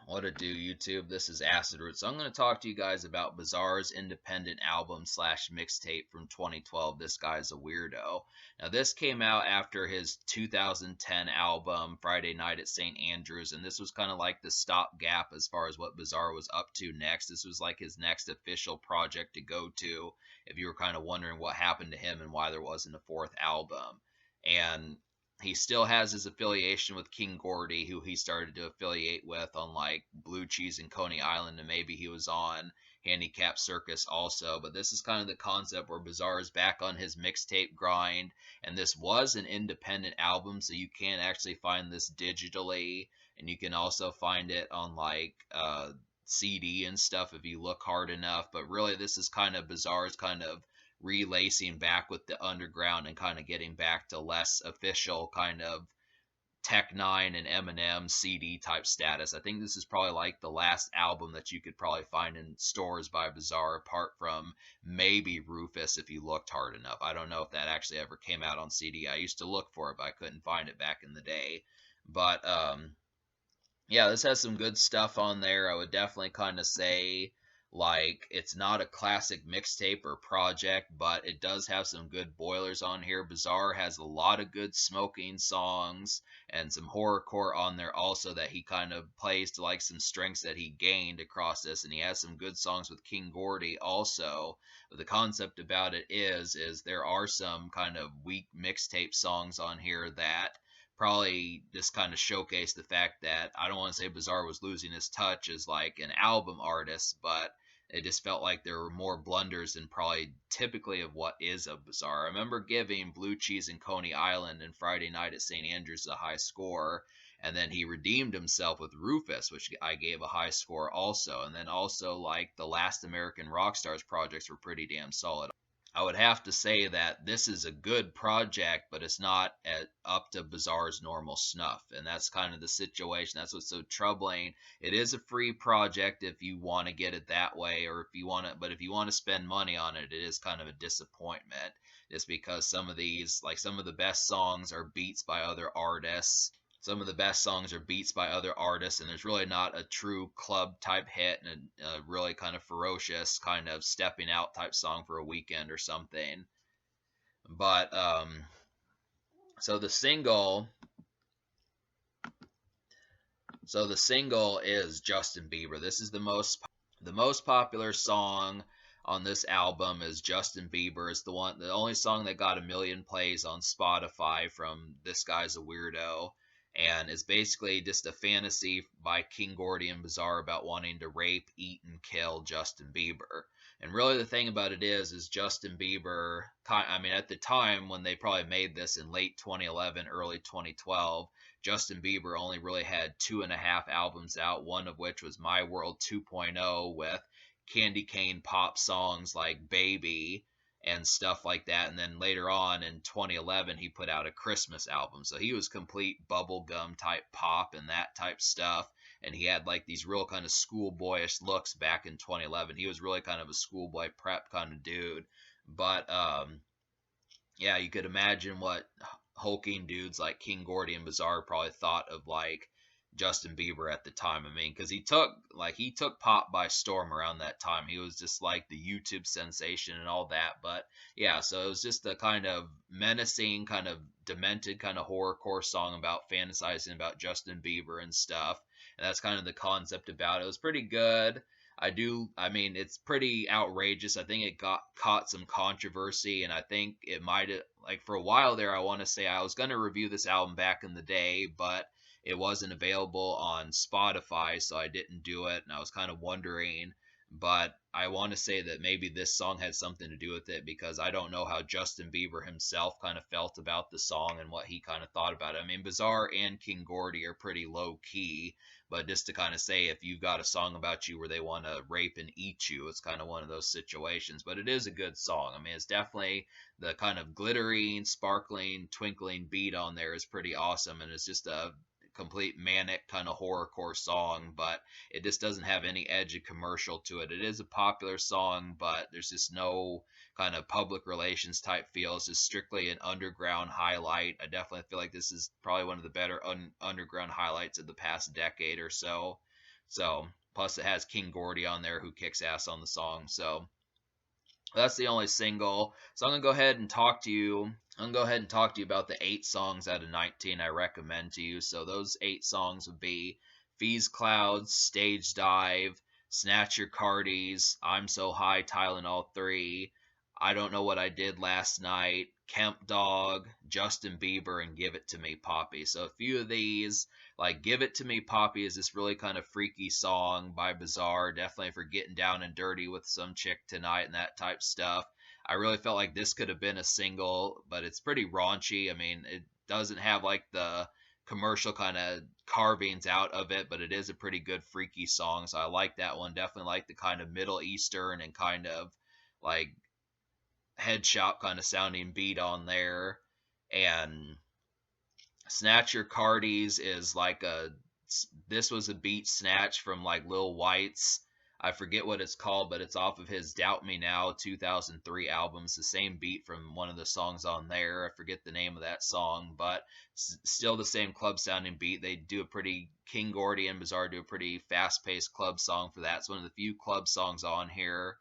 What it do, YouTube? This is Acid Root. So I'm going to talk to you guys about Bizarre's independent album slash mixtape from 2012. This guy's a weirdo. Now, this came out after his 2010 album, Friday Night at St. Andrews, and this was kind of like the stopgap as far as what Bizarre was up to next. This was like his next official project to go to, if you were kind of wondering what happened to him and why there wasn't a fourth album. And he still has his affiliation with King Gordy, who he started to affiliate with on like Blue Cheese and Coney Island, and maybe he was on Handicap Circus also. But this is kind of the concept where Bizarre is back on his mixtape grind, and this was an independent album, so you can actually find this digitally, and you can also find it on like CD and stuff if you look hard enough. But really, this is kind of Bizarre's kind of relacing back with the underground and kind of getting back to less official kind of Tech Nine and Eminem CD type status. I think this is probably like the last album that you could probably find in stores by Bizarre, apart from maybe Rufus if you looked hard enough. I don't know if that actually ever came out on CD. I used to look for it, but I couldn't find it back in the day. But yeah, this has some good stuff on there. I would definitely kind of say like it's not a classic mixtape or project, but it does have some good boilers on here. Bizarre has a lot of good smoking songs and some horrorcore on there also that he kind of plays to like some strengths that he gained across this, and he has some good songs with King Gordy also. But the concept about it is there are some kind of weak mixtape songs on here that probably just kind of showcase the fact that I don't want to say Bizarre was losing his touch as like an album artist, but it just felt like there were more blunders than probably typically of what is a Bizarre. I remember giving Blue Cheese and Coney Island and Friday Night at St. Andrews a high score, and then he redeemed himself with Rufus, which I gave a high score also. And then also like the Last American Rockstars projects were pretty damn solid. I would have to say that this is a good project, but it's not up to Bizarre's normal snuff. And that's kind of the situation. That's what's so troubling. It is a free project if you want to get it that way, or if you want to, but if you want to spend money on it, it is kind of a disappointment. Just because some of these, like some of the best songs are beats by other artists. Some of the best songs are beats by other artists, and there's really not a true club type hit and a really kind of ferocious kind of stepping out type song for a weekend or something. But so the single so the single is Justin Bieber. This is the most popular song on this album is Justin Bieber. It's the only song that got 1 million plays on Spotify from This Guy's a Weirdo, and it's basically just a fantasy by King Gordy and Bizarre about wanting to rape, eat, and kill Justin Bieber. And really, the thing about it is Justin Bieber. I mean, at the time when they probably made this in late 2011, early 2012, Justin Bieber only really had 2.5 albums out. One of which was My World 2.0 with candy cane pop songs like Baby and stuff like that. And then later on in 2011, he put out a Christmas album. So he was complete bubblegum type pop and that type stuff. And he had like these real kind of schoolboyish looks back in 2011. He was really kind of a schoolboy prep kind of dude. But yeah, you could imagine what hulking dudes like King Gordy and Bizarre probably thought of like Justin Bieber at the time. I mean, because he took pop by storm around that time. He was just like the YouTube sensation and all that. But yeah, so it was just a kind of menacing, kind of demented, kind of horrorcore song about fantasizing about Justin Bieber and stuff. And that's kind of the concept about it. It was pretty good. I mean, it's pretty outrageous. I think it got caught some controversy, and I think it might have, like, for a while there, I want to say I was going to review this album back in the day, but it wasn't available on Spotify, so I didn't do it, and I was kind of wondering, but I want to say that maybe this song had something to do with it, because I don't know how Justin Bieber himself kind of felt about the song and what he kind of thought about it. I mean, Bizarre and King Gordy are pretty low key, but just to kind of say, if you've got a song about you where they want to rape and eat you, it's kind of one of those situations. But it is a good song. I mean, it's definitely the kind of glittering, sparkling, twinkling beat on there is pretty awesome, and it's just a complete manic kind of horrorcore song, but it just doesn't have any edge of commercial to it. It is a popular song, but there's just no kind of public relations type feel. It's just strictly an underground highlight. I definitely feel like this is probably one of the better underground highlights of the past decade or so. So plus it has King Gordy on there who kicks ass on the song. So that's the only single. So I'm gonna go ahead and talk to you. I'm gonna go ahead and talk to you about the 8 songs out of 19 I recommend to you. So those 8 songs would be Fees Clouds, Stage Dive, Snatch Your Cardies, I'm So High, Tylenol 3, I Don't Know What I Did Last Night, Kemp Dog, Justin Bieber, and Give It to Me, Poppy. So a few of these, like Give It to Me, Poppy is this really kind of freaky song by Bizarre, definitely for getting down and dirty with some chick tonight and that type stuff. I really felt like this could have been a single, but it's pretty raunchy. I mean, it doesn't have like the commercial kind of carvings out of it, but it is a pretty good freaky song. So I like that one. Definitely like the kind of Middle Eastern and kind of like head shop kind of sounding beat on there. And Snatch Your Cardies is like a this was a beat snatch from like Lil White's. I forget what it's called, but it's off of his Doubt Me Now 2003 album. It's the same beat from one of the songs on there. I forget the name of that song, but still the same club sounding beat. They do a pretty King Gordy and Bizarre do a pretty fast paced club song for that. It's one of the few club songs on here.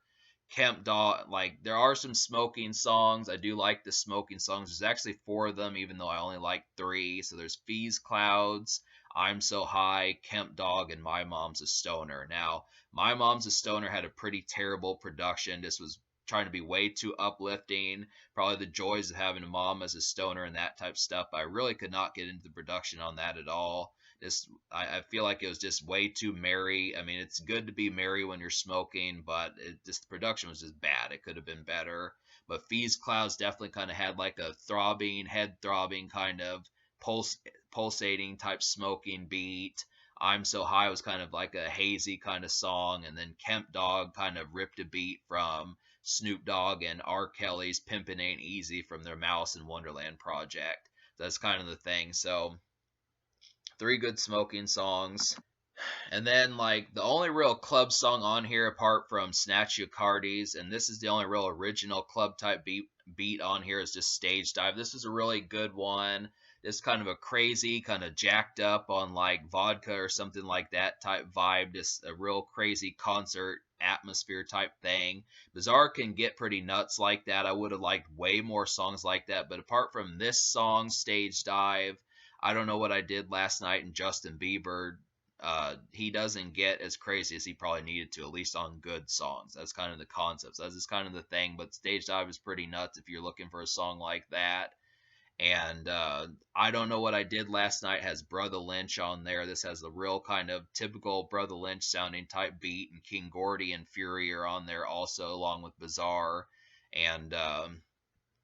Kemp Dog, like there are some smoking songs. I do like the smoking songs. There's actually 4 of them, even though I only like 3. So there's Fees Clouds, I'm So High, Kemp Dog, and My Mom's a Stoner. Now, My Mom's a Stoner had a pretty terrible production. This was trying to be way too uplifting. Probably the joys of having a mom as a stoner and that type of stuff. I really could not get into the production on that at all. Just I feel like it was just way too merry. I mean, it's good to be merry when you're smoking, but it just the production was just bad. It could have been better. But Fees Clouds definitely kind of had like a throbbing, head throbbing kind of pulsating type smoking beat. I'm So High was kind of like a hazy kind of song, and then Kemp Dog kind of ripped a beat from Snoop Dogg and R. Kelly's Pimpin' Ain't Easy from their Malice in Wonderland project. That's kind of the thing. So 3 good smoking songs. And then like the only real club song on here apart from Snatch Your Cardies, and this is the only real original club type beat on here is just Stage Dive. This is a really good one. Just kind of a crazy, kind of jacked up on like vodka or something like that type vibe. Just a real crazy concert atmosphere type thing. Bizarre can get pretty nuts like that. I would have liked way more songs like that, but apart from this song, Stage Dive, I Don't Know What I Did Last Night, and Justin Bieber, he doesn't get as crazy as he probably needed to, at least on good songs. That's kind of the concept. So that's just kind of the thing. But Stage Dive is pretty nuts if you're looking for a song like that. And I Don't Know What I Did Last Night has Brother Lynch on there. This has the real kind of typical Brother Lynch sounding type beat, and King Gordy and Fury are on there also, along with Bizarre. And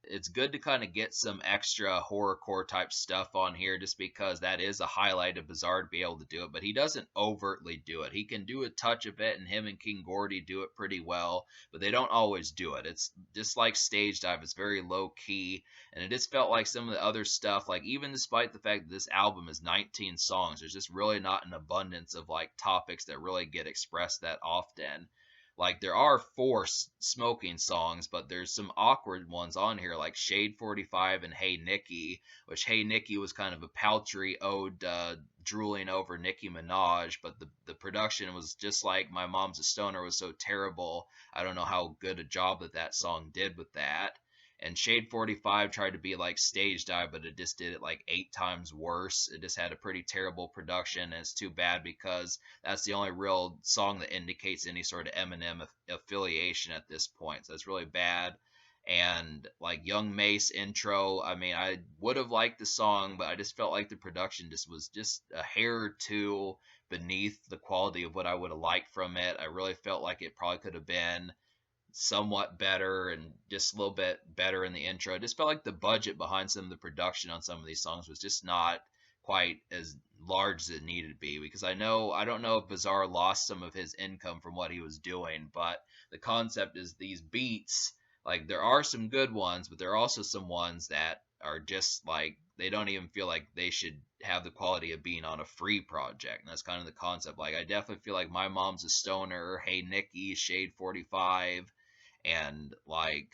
it's good to kind of get some extra horrorcore type stuff on here just because that is a highlight of Bizarre to be able to do it, but he doesn't overtly do it. He can do a touch of it, and him and King Gordy do it pretty well, but they don't always do it. It's just like Stage Dive, it's very low key, and it just felt like some of the other stuff, like even despite the fact that this album is 19 songs, there's just really not an abundance of like topics that really get expressed that often. Like there are 4 smoking songs, but there's some awkward ones on here, like Shade 45 and Hey Nikki, which Hey Nikki was kind of a paltry ode drooling over Nicki Minaj, but the production was just like My Mom's a Stoner was so terrible. I don't know how good a job that song did with that. And Shade 45 tried to be like Stage Dive, but it just did it like 8 times worse. It just had a pretty terrible production, and it's too bad because that's the only real song that indicates any sort of Eminem affiliation at this point. So it's really bad. And like Young Mace intro, I mean, I would have liked the song, but I just felt like the production just was just a hair or two beneath the quality of what I would have liked from it. I really felt like it probably could have been somewhat better and just a little bit better in the intro. It just felt like the budget behind some of the production on some of these songs was just not quite as large as it needed to be, because I don't know if Bizarre lost some of his income from what he was doing, but the concept is these beats, like there are some good ones, but there are also some ones that are just like they don't even feel like they should have the quality of being on a free project. And that's kind of the concept. Like I definitely feel like My Mom's a Stoner, Hey Nikki, Shade 45, and like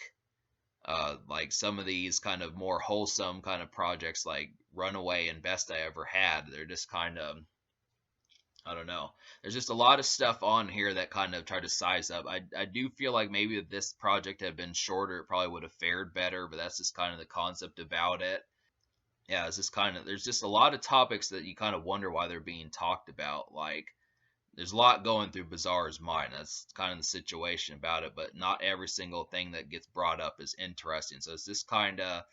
some of these kind of more wholesome kind of projects like Runaway and Best I Ever Had, they're just kind of I don't know. There's just a lot of stuff on here that kind of try to size up. I do feel like maybe if this project had been shorter, it probably would have fared better, but that's just kind of the concept about it. Yeah, it's just kind of, there's just a lot of topics that you kind of wonder why they're being talked about. Like, there's a lot going through Bizarre's mind. That's kind of the situation about it, but not every single thing that gets brought up is interesting. So it's just kind of,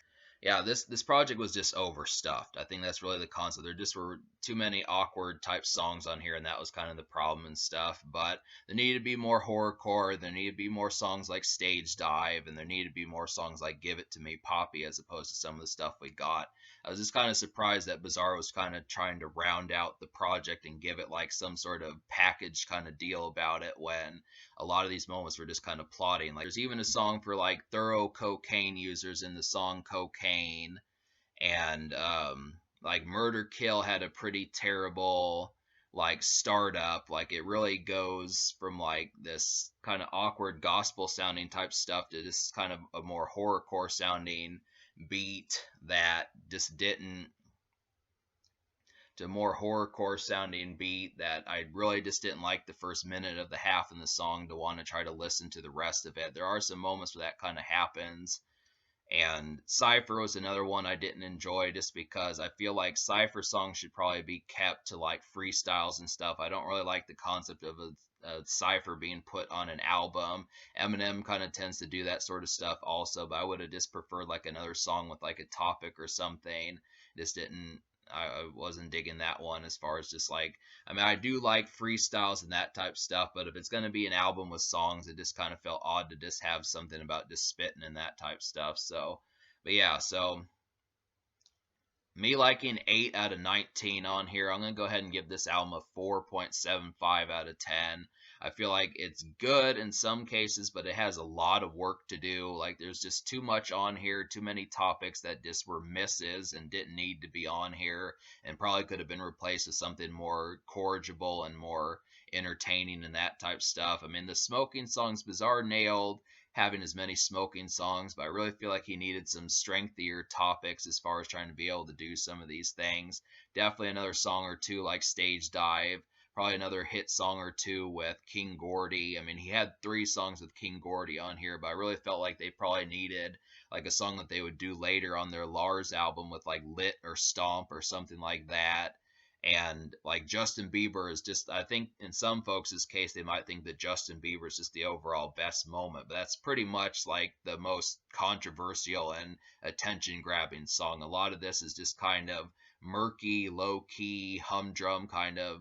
yeah, this project was just overstuffed. I think that's really the concept. There just were too many awkward type songs on here, and that was kind of the problem and stuff. But there needed to be more horrorcore. There needed to be more songs like Stage Dive, and there needed to be more songs like Give It to Me, Poppy, as opposed to some of the stuff we got. I was just kind of surprised that Bizarre was kind of trying to round out the project and give it like some sort of package kind of deal about it when a lot of these moments were just kind of plotting. Like there's even a song for like thorough cocaine users in the song Cocaine, and like Murder Kill had a pretty terrible like startup. Like it really goes from like this kind of awkward gospel sounding type stuff to this kind of a more horrorcore sounding beat that just didn't, to more horrorcore sounding beat that I really just didn't like the first minute of the half in the song to want to try to listen to the rest of it. There are some moments where that kind of happens. And Cypher was another one I didn't enjoy just because I feel like Cypher songs should probably be kept to like freestyles and stuff. I don't really like the concept of a Cypher being put on an album. Eminem kind of tends to do that sort of stuff also, but I would have just preferred like another song with like a topic or something. Just didn't, I wasn't digging that one as far as just like, I mean, I do like freestyles and that type stuff, but if it's going to be an album with songs, it just kind of felt odd to just have something about just spitting and that type stuff. So, but yeah, so me liking 8 out of 19 on here. I'm going to go ahead and give this album a 4.75 out of 10. I feel like it's good in some cases, but it has a lot of work to do. Like there's just too much on here, too many topics that just were misses and didn't need to be on here, and probably could have been replaced with something more corrigible and more entertaining and that type stuff. I mean, the smoking songs, Bizarre nailed having as many smoking songs, but I really feel like he needed some strengthier topics as far as trying to be able to do some of these things. Definitely another song or two like Stage Dive. Probably another hit song or two with King Gordy. I mean, he had 3 songs with King Gordy on here, but I really felt like they probably needed like a song that they would do later on their Lars album with like Lit or Stomp or something like that. And like Justin Bieber is just, I think in some folks' case, they might think that Justin Bieber is just the overall best moment, but that's pretty much like the most controversial and attention grabbing song. A lot of this is just kind of murky, low key, humdrum kind of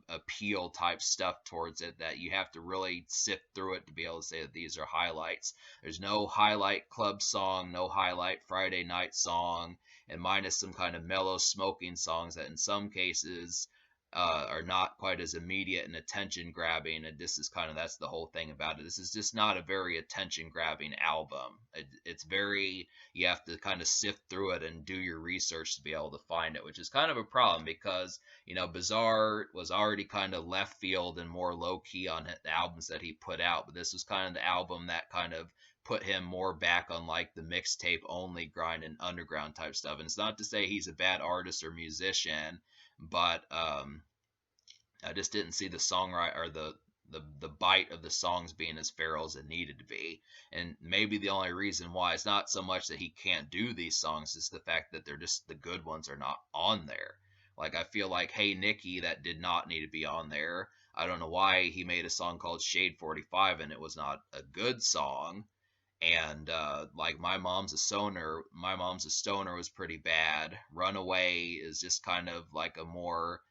appeal type stuff towards it that you have to really sift through it to be able to say that these are highlights. There's no highlight club song, no highlight Friday night song, and minus some kind of mellow smoking songs that in some cases are not quite as immediate and attention grabbing. And this is kind of, that's the whole thing about it. This is just not a very attention grabbing album. It's very, you have to kind of sift through it and do your research to be able to find it, which is kind of a problem because, you know, Bizarre was already kind of left field and more low key on the albums that he put out, but this was kind of the album that kind of put him more back on like the mixtape only grind and underground type stuff. And it's not to say he's a bad artist or musician, but I just didn't see the songwriter or the bite of the songs being as feral as it needed to be. And maybe the only reason why it's not so much that he can't do these songs, is the fact that they're just, the good ones are not on there. Like I feel like Hey Nikki, that did not need to be on there. I don't know why he made a song called Shade 45 and it was not a good song. And like My Mom's a Stoner was pretty bad. Runaway is just kind of like a more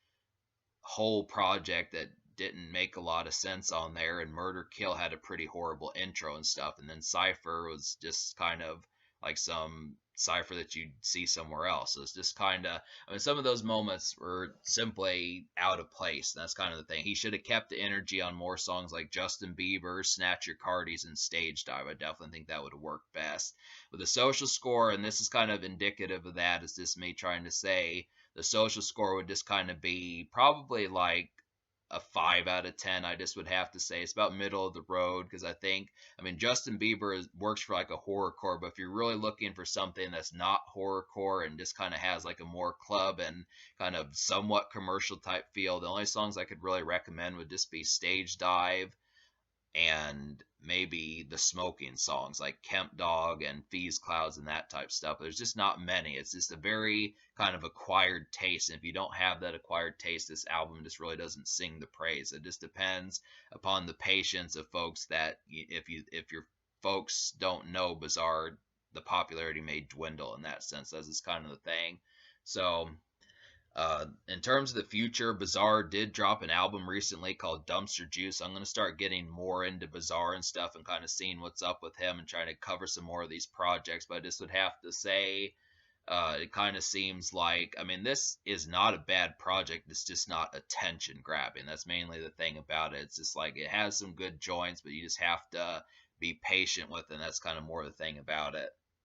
whole project that didn't make a lot of sense on there. And Murder Kill had a pretty horrible intro and stuff. And then Cypher was just kind of like some Cypher that you'd see somewhere else. So it's just kind of, I mean, some of those moments were simply out of place. And that's kind of the thing. He should have kept the energy on more songs like Justin Bieber, Snatch Your Cardies, and Stage Dive. I definitely think that would have worked best. With the social score, and this is kind of indicative of that, is just me trying to say the social score would just kind of be probably like a 5 out of 10. I just would have to say it's about middle of the road, because I mean, Justin Bieber works for like a horrorcore, but if you're really looking for something that's not horrorcore and just kind of has like a more club and kind of somewhat commercial type feel, the only songs I could really recommend would just be Stage Dive and maybe the smoking songs like Kemp Dog and Fees Clouds and that type stuff. There's just not many. It's just a very kind of acquired taste. And if you don't have that acquired taste, this album just really doesn't sing the praise. It just depends upon the patience of folks that if your folks don't know Bizarre, the popularity may dwindle in that sense. That's just kind of the thing. So in terms of the future, Bizarre did drop an album recently called Dumpster Juice. I'm going to start getting more into Bizarre and stuff and kind of seeing what's up with him and trying to cover some more of these projects. But I just would have to say, it kind of seems like, I mean, this is not a bad project. It's just not attention grabbing. That's mainly the thing about it. It's just like it has some good joints, but you just have to be patient with it. And that's kind of more the thing about it.